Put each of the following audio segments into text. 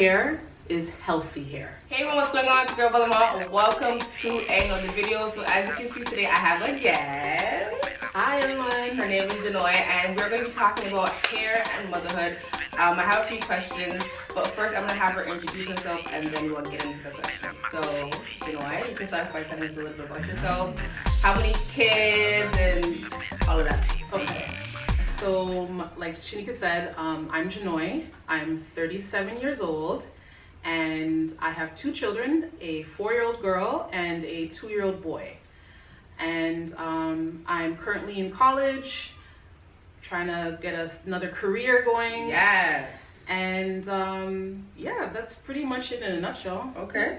hair is healthy hair. Hey everyone, what's going on? It's your girl Balama. Welcome to another video. So as you can see today, I have a guest. Hi everyone. Her name is Janoy, and we're going to be talking about hair and motherhood. I have a few questions, but first I'm going to have her introduce herself, and then we'll get into the questions. So Janoy, you can start by telling us a little bit about yourself. How many kids and all of that. Okay. So like Shanika said, I'm Janoy. I'm 37 years old. And I have two children, a 4-year-old girl and a 2-year-old boy. And I'm currently in college, trying to get another career going. Yes. And yeah, that's pretty much it in a nutshell. Okay.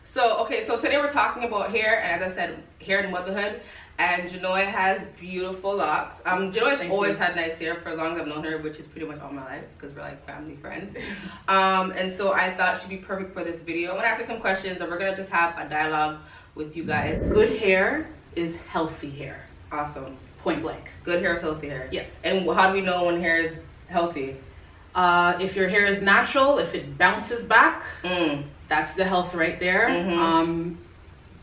So today we're talking about hair, and as I said, hair and motherhood. And Janoy has beautiful locks. Janoy's always had nice hair for as long as I've known her, which is pretty much all my life because we're like family friends. And so I thought she'd be perfect for this video. I'm gonna ask her some questions, and we're gonna just have a dialogue with you guys. Good hair is healthy hair. Awesome. Point blank. Good hair is healthy hair. Yeah. And how do we know when hair is healthy? If your hair is natural, if it bounces back, that's the health right there.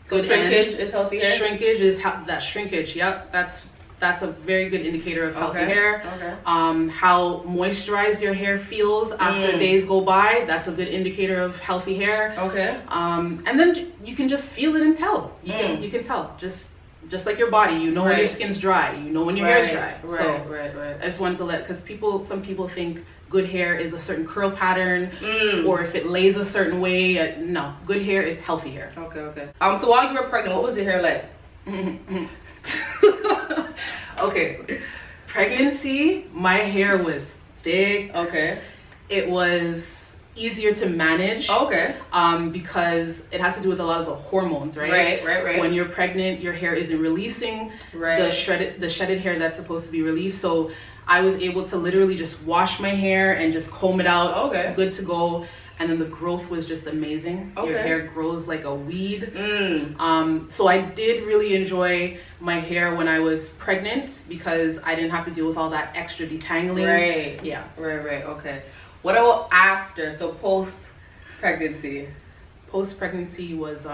So shrinkage is healthy hair? Shrinkage is that shrinkage, yep. That's a very good indicator of healthy hair. Okay. How moisturized your hair feels after days go by, that's a good indicator of healthy hair. Okay. And then you can just feel it and tell. You can tell. Just like your body, you know when your skin's dry, you know when your hair's dry. Right. I just wanted to let, because some people think good hair is a certain curl pattern, or if it lays a certain way. No, good hair is healthy hair. Okay. So while you were pregnant, what was your hair like? Okay, pregnancy, my hair was thick. Okay. It was easier to manage. Okay. Because it has to do with a lot of the hormones, right? Right. When you're pregnant, your hair isn't releasing the shedded hair that's supposed to be released. So I was able to literally just wash my hair and just comb it out. Okay. Good to go. And then the growth was just amazing. Okay. Your hair grows like a weed. So I did really enjoy my hair when I was pregnant because I didn't have to deal with all that extra detangling. Right. Yeah. Right. Okay. What about after? So post pregnancy. Post pregnancy was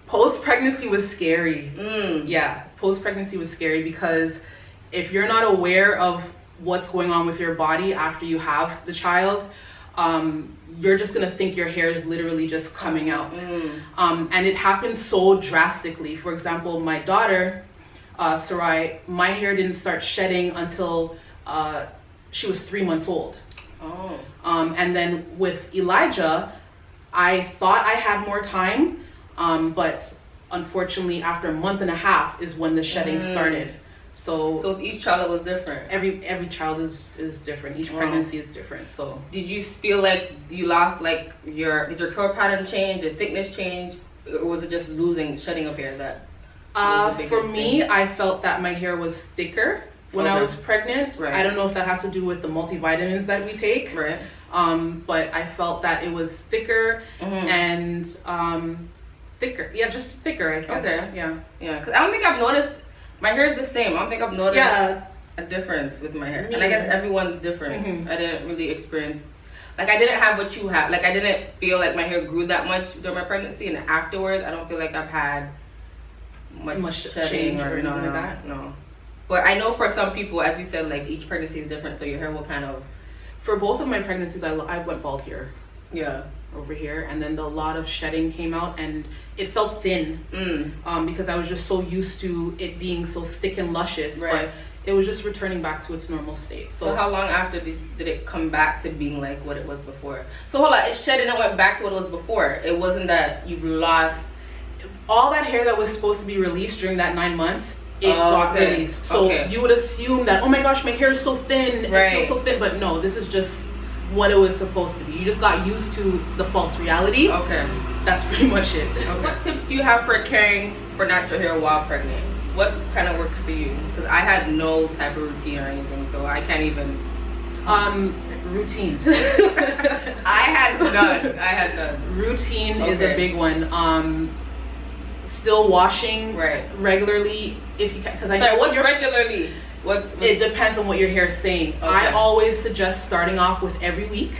post pregnancy was scary. Yeah, post pregnancy was scary because if you're not aware of what's going on with your body after you have the child, you're just gonna think your hair is literally just coming out. And it happens so drastically. For example, my daughter, Sarai, my hair didn't start shedding until she was 3 months old. And then with Elijah, I thought I had more time, but unfortunately after a month and a half is when the shedding started. So with each child it was different. Every child is different. Each pregnancy is different. So did you feel like you lost, like did your curl pattern change, did thickness change, or was it just shedding of hair that for me thing? I felt that my hair was thicker when I was pregnant. I don't know if that has to do with the multivitamins that we take. But I felt that it was thicker and thicker. Yeah, just thicker, I guess. Okay. Yeah, because I don't think I've noticed. My hair is the same. I don't think I've noticed a difference with my hair. And I guess everyone's different. I didn't really experience, like I didn't have what you have. Like I didn't feel like my hair grew that much during my pregnancy, and afterwards I don't feel like I've had much shedding or anything like that. No. But I know for some people, as you said, like each pregnancy is different, so your hair will kind of. For both of my pregnancies, I went bald here. Yeah. Over here, and then a lot of shedding came out, and it felt thin because I was just so used to it being so thick and luscious. But it was just returning back to its normal state. So how long after did it come back to being like what it was before? So hold on, it shed and it went back to what it was before. It wasn't that you've lost all that hair that was supposed to be released during that 9 months. It got released. So you would assume that, oh my gosh, my hair is so thin, it feels so thin, but no, this is just what it was supposed to be. You just got used to the false reality. Okay. That's pretty much it. Okay. What tips do you have for caring for natural hair while pregnant? What kind of works for you? Because I had no type of routine or anything, so I can't even. Routine. I had none. Routine is a big one. Still washing regularly if you can. Because what's regularly? It depends on what your hair is saying. Okay. I always suggest starting off with every week.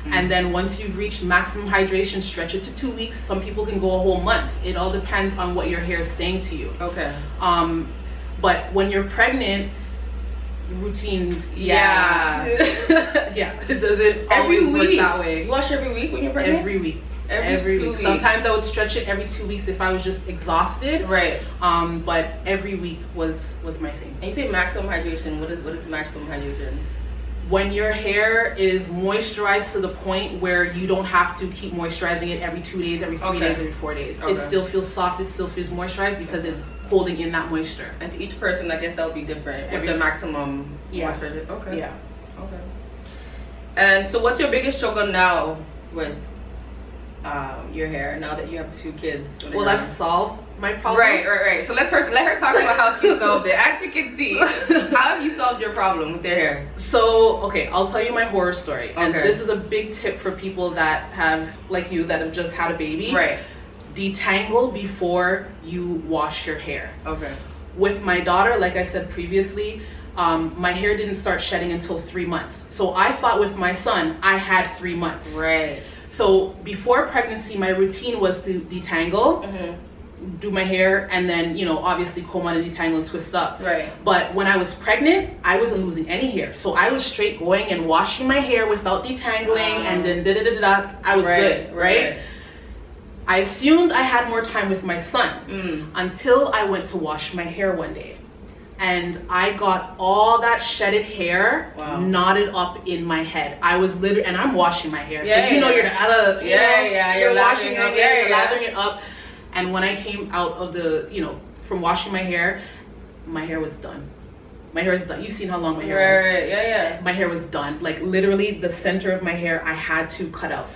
And then once you've reached maximum hydration, stretch it to 2 weeks. Some people can go a whole month. It all depends on what your hair is saying to you. Okay. But when you're pregnant, routine, yeah. Yeah, it doesn't always work that way. You wash every week when you're pregnant? Every week. Every 2 weeks. Sometimes I would stretch it every 2 weeks if I was just exhausted. Right. But every week was my thing. And you say maximum hydration. What is maximum hydration? When your hair is moisturized to the point where you don't have to keep moisturizing it every 2 days, every 3 days, every 4 days. Okay. It still feels soft, it still feels moisturized because it's holding in that moisture. And to each person, I guess that would be different with the maximum moisture. Okay. Yeah. Okay. And so what's your biggest struggle now with your hair, now that you have 2 kids? Well, I've solved my problem. Right. So let her talk about how she solved it. As you can see, how have you solved your problem with your hair? So, okay, I'll tell you my horror story. And this is a big tip for people that have, like you, that have just had a baby. Right. Detangle before you wash your hair. Okay. With my daughter, like I said previously, my hair didn't start shedding until 3 months. So I thought with my son, I had 3 months. Right. So before pregnancy, my routine was to detangle, do my hair, and then, obviously comb out and detangle and twist up. Right. But when I was pregnant, I wasn't losing any hair. So I was straight going and washing my hair without detangling, and then I was good, right? I assumed I had more time with my son until I went to wash my hair one day. And I got all that shedded hair knotted up in my head. I was literally, and I'm washing my hair. So you're out of, you're washing it, you're lathering it up. And when I came out of the, from washing my hair was done. My hair is done. You've seen how long my hair was. Right, yeah. My hair was done. Like literally the center of my hair, I had to cut out.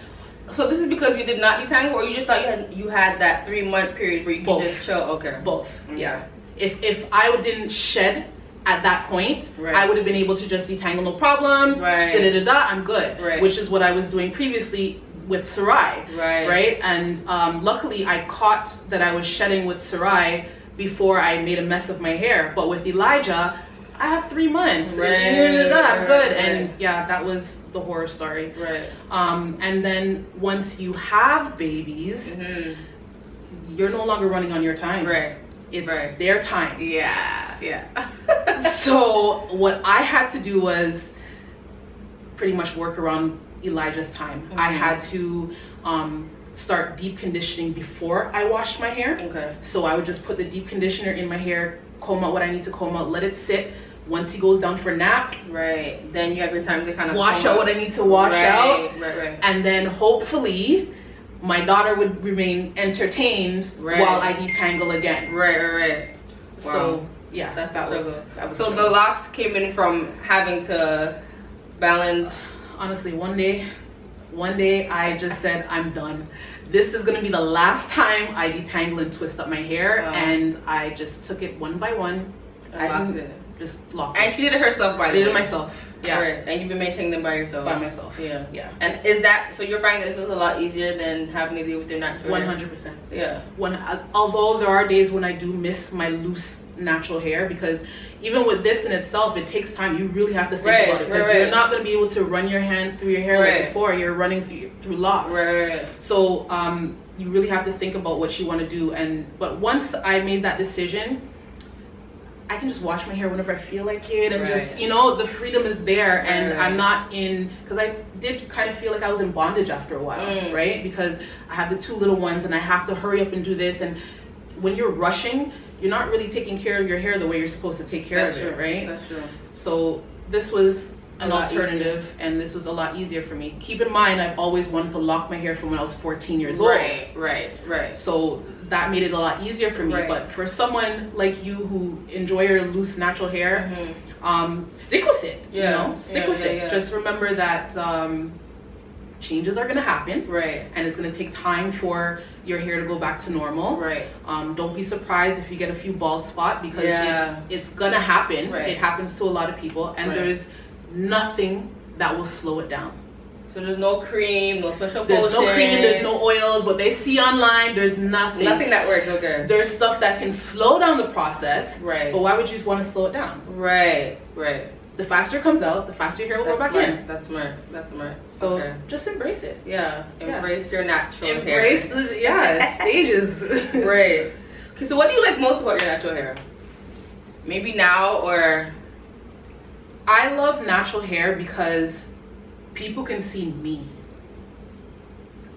So this is because you did not detangle, or you just thought you had that 3-month period where you could just chill? Okay. Both, yeah. If I didn't shed at that point, I would have been able to just detangle, no problem. Right. I'm good. Right. Which is what I was doing previously with Sarai. Right. And luckily, I caught that I was shedding with Sarai before I made a mess of my hair. But with Elijah, I have 3 months. I'm good. And yeah, that was the horror story. Right. And then once you have babies, you're no longer running on your time. Right. It's their time. Yeah. So what I had to do was pretty much work around Elijah's time. I had to start deep conditioning before I washed my hair. Okay. So I would just put the deep conditioner in my hair, comb out what I need to comb out, let it sit. Once he goes down for a nap, then you have your time to kind of wash out what I need to wash out. Right. And then hopefully my daughter would remain entertained while I detangle again. Right. So yeah, that was so the locks came in from having to balance. Honestly, one day I just said, I'm done. This is gonna be the last time I detangle and twist up my hair, and I just took it one by one. Just locked it. And she did it herself, by the way. I did it myself. Yeah. Right. And you've been maintaining them by yourself. By myself. Yeah. And is that so? You're finding that this is a lot easier than having to deal with your natural hair? 100%. Yeah. Although there are days when I do miss my loose natural hair, because even with this in itself, it takes time. You really have to think about it, because you're not going to be able to run your hands through your hair like before. You're running through locks. Right. So you really have to think about what you want to do. But once I made that decision, I can just wash my hair whenever I feel like it, and just, the freedom is there, and I'm not in, because I did kind of feel like I was in bondage after a while, right? Because I have the 2 little ones, and I have to hurry up and do this, and when you're rushing, you're not really taking care of your hair the way you're supposed to take care of it, right? That's true. So this was an alternative, and this was a lot easier for me. Keep in mind, I've always wanted to lock my hair from when I was 14 years old. Right. So that made it a lot easier for me. But for someone like you who enjoy your loose natural hair, stick with it. Stick with it. Yeah. Just remember that changes are gonna happen. And it's gonna take time for your hair to go back to normal. Don't be surprised if you get a few bald spots, because it's gonna happen. It happens to a lot of people, and there's nothing that will slow it down. So there's no cream, no special There's potion. no cream, there's no oils. What they see online, there's nothing. Nothing that works, okay. There's stuff that can slow down the process. Right. But why would you want to slow it down? Right. The faster it comes out, the faster your hair will go back in. That's smart. So just embrace it. Yeah. Embrace your natural hair. Embrace the stages. Right. Okay, so what do you like most about your natural hair? Maybe now or... I love natural hair because people can see me.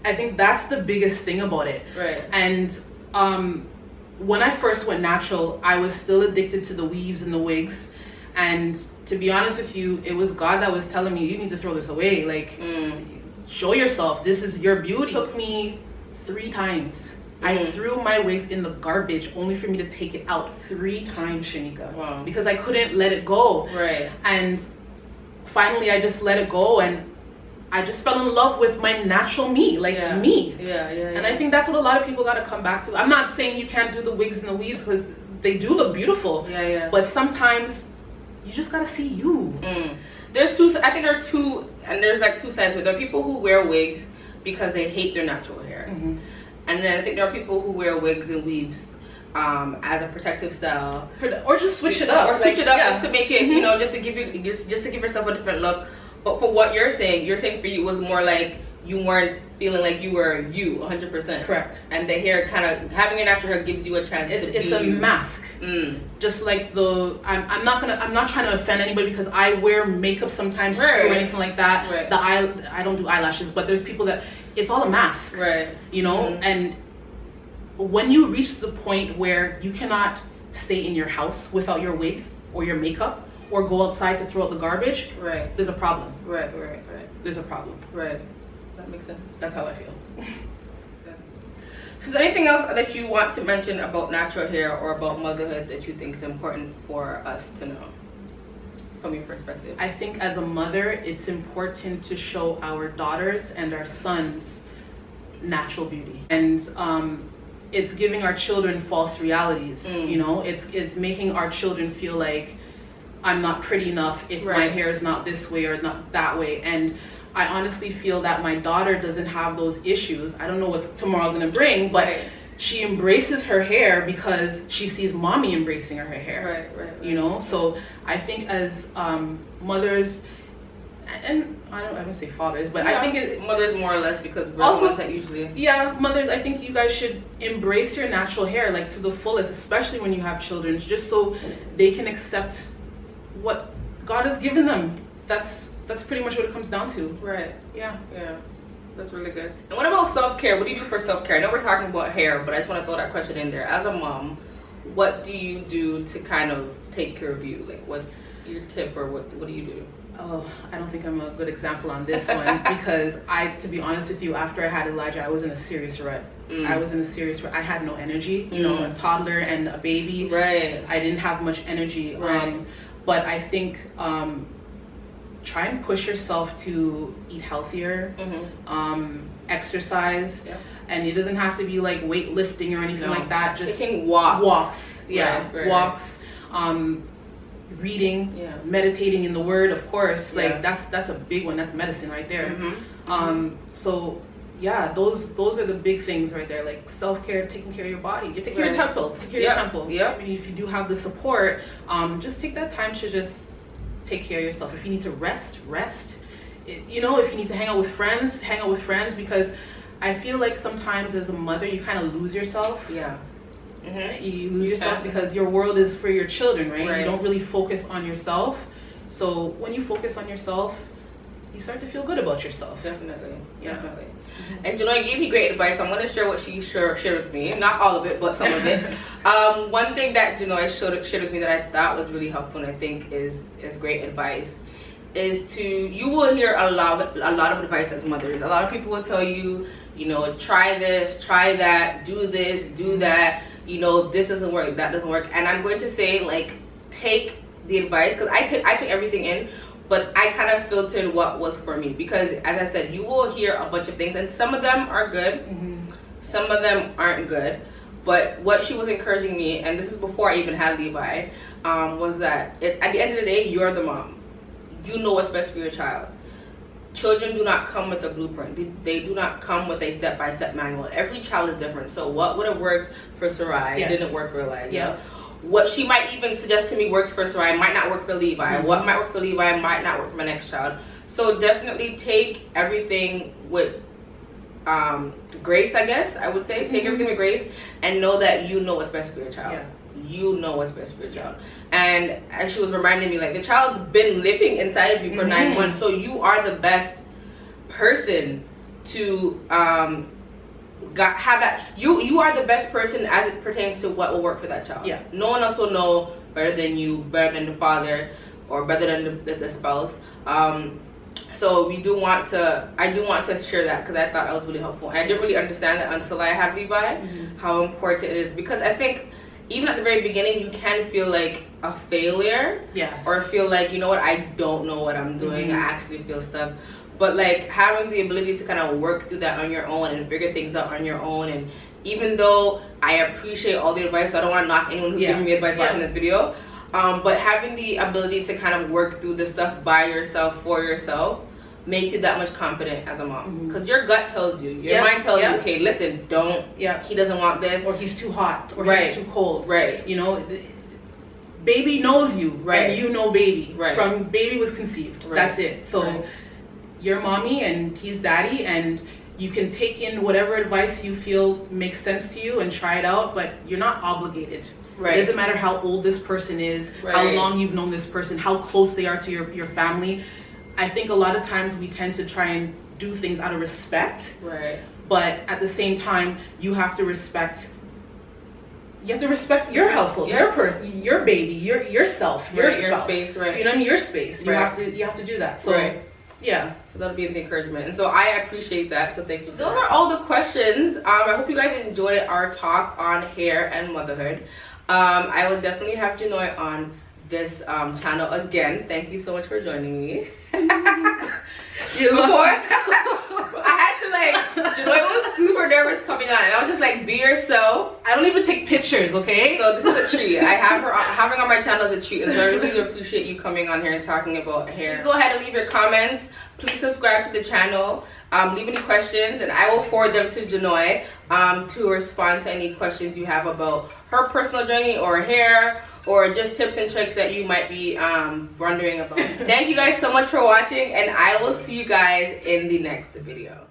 I think that's the biggest thing about it. Right. And when I first went natural, I was still addicted to the weaves and the wigs. And to be honest with you, it was God that was telling me, you need to throw this away. Like, show yourself. This is your beauty. It took me 3 times. I threw my wigs in the garbage only for me to take it out 3 times, Shanika. Wow. Because I couldn't let it go. Right. And finally, I just let it go. And I just fell in love with my natural me, me. Yeah. And I think that's what a lot of people got to come back to. I'm not saying you can't do the wigs and the weaves because they do look beautiful. Yeah. But sometimes you just got to see you. There's 2, I think there's 2, and there's like 2 sides. There are people who wear wigs because they hate their natural hair. And then I think there are people who wear wigs and weaves as a protective style. Or just switch it up. Or switch it up just to make it, you know, just to give yourself a different look. But for what you're saying for you was more like you weren't feeling like you were you 100%. Correct. And the hair kind of, having your natural hair gives you a chance to be It's a mask. Just like I'm not trying to offend anybody because I wear makeup sometimes too or anything like that. Right. I don't do eyelashes, but there's people that it's all a mask. Right. You know, and when you reach the point where you cannot stay in your house without your wig or your makeup or go outside to throw out the garbage, there's a problem. Right. There's a problem. Right. That makes sense. That's how I feel. So is there anything else that you want to mention about natural hair or about motherhood that you think is important for us to know from your perspective? I think as a mother, it's important to show our daughters and our sons natural beauty. And it's giving our children false realities. You know, it's making our children feel like I'm not pretty enough if my hair is not this way or not that way. And I honestly feel that my daughter doesn't have those issues. I don't know what tomorrow's gonna bring, but she embraces her hair because she sees mommy embracing her hair. Right. You know, so I think as mothers, and I don't say fathers, but I think mothers more or less because we're also, the ones that usually. Yeah, mothers. I think you guys should embrace your natural hair like to the fullest, especially when you have children, just so they can accept what God has given them. That's pretty much what it comes down to. Right. Yeah. That's really good. And what about self-care? What do you do for self-care? I know we're talking about hair, but I just want to throw that question in there. As a mom, what do you do to kind of take care of you? Like, what's your tip, or what do you do? Oh, I don't think I'm a good example on this one because to be honest with you, after I had Elijah, I was in a serious rut. I was in a serious rut. I had no energy, you know, a toddler and a baby. Right. I didn't have much energy. But I think try and push yourself to eat healthier, exercise, and it doesn't have to be like weightlifting or anything like that. Just taking walks. Walks. Reading, meditating in the Word, of course. Like that's a big one. That's medicine right there. So yeah, those are the big things right there. Like self-care, taking care of your body. You take care of your temple. Take care of your temple. I mean, if you do have the support, just take that time to just take care of yourself. If you need to rest. You know, if you need to hang out with friends, because I feel like sometimes as a mother, you kind of lose yourself. You lose yourself because your world is for your children, right? You don't really focus on yourself. So when you focus on yourself, you start to feel good about yourself. Definitely. And Janoi gave me great advice. I'm going to share what she shared with me. Not all of it, but some of it. One thing that Janoi shared with me that I thought was really helpful and I think is great advice is you will hear a lot of advice as mothers. A lot of people will tell you, you know, try this, try that, do this, do that. You know, this doesn't work, that doesn't work. And I'm going to say, like, take the advice, because I took everything in, but I kind of filtered what was for me, because as I said, you will hear a bunch of things and some of them are good, some of them aren't good. But what she was encouraging me, and this is before I even had Levi, was that at the end of the day, you're the mom. You know what's best for your child. children do not come with a blueprint. They do not come with a step-by-step manual. Every child is different. So what would have worked for Sarai didn't work for Elijah. What she might even suggest to me works for Sarai might not work for Levi. What might work for Levi might not work for my next child. So definitely take everything with grace, I guess I would say. Take everything with grace and know that you know what's best for your child. You know what's best for your child. And as she was reminding me, like, the child's been living inside of you for 9 months, so you are the best person to have that. You are the best person as it pertains to what will work for that child. No one else will know better than you, better than the father, or better than the spouse. So I do want to share that, because I thought that was really helpful. And I didn't really understand that until I had Levi, how important it is. Because I think even at the very beginning, you can feel like a failure. Or feel like, you know what, I don't know what I'm doing. I actually feel stuck. But like having the ability to kind of work through that on your own and figure things out on your own. And even though I appreciate all the advice, so I don't want to knock anyone who's giving me advice watching this video. But having the ability to kind of work through this stuff by yourself, for yourself, makes you that much confident as a mom. Because your gut tells you, your mind tells you, okay, listen, don't, he doesn't want this. Or he's too hot, or he's too cold. You know, baby knows you, and you know baby. From baby was conceived. That's it. So you're mommy and he's daddy, and you can take in whatever advice you feel makes sense to you and try it out, but you're not obligated. It doesn't matter how old this person is, how long you've known this person, how close they are to your family. I think a lot of times we tend to try and do things out of respect. But at the same time, you have to respect your household, your baby, yourself, your spouse. Space, You know what I mean? Your space. You have to do that. So so that'll be the encouragement, and so I appreciate that, so thank you. Those are all the questions. I hope you guys enjoyed our talk on hair and motherhood. I will definitely have Janoy on this channel again. Thank you so much for joining me. I had to, like, Janoy was super nervous coming on, and I was just like, be yourself. I don't even take pictures, okay? So this is a treat. Having on my channel is a treat, and so I really appreciate you coming on here and talking about hair. Please go ahead and leave your comments. Please subscribe to the channel. Leave any questions, and I will forward them to Janoy to respond to any questions you have about her personal journey or hair, or just tips and tricks that you might be wondering about. Thank you guys so much for watching, and I will see you guys in the next video.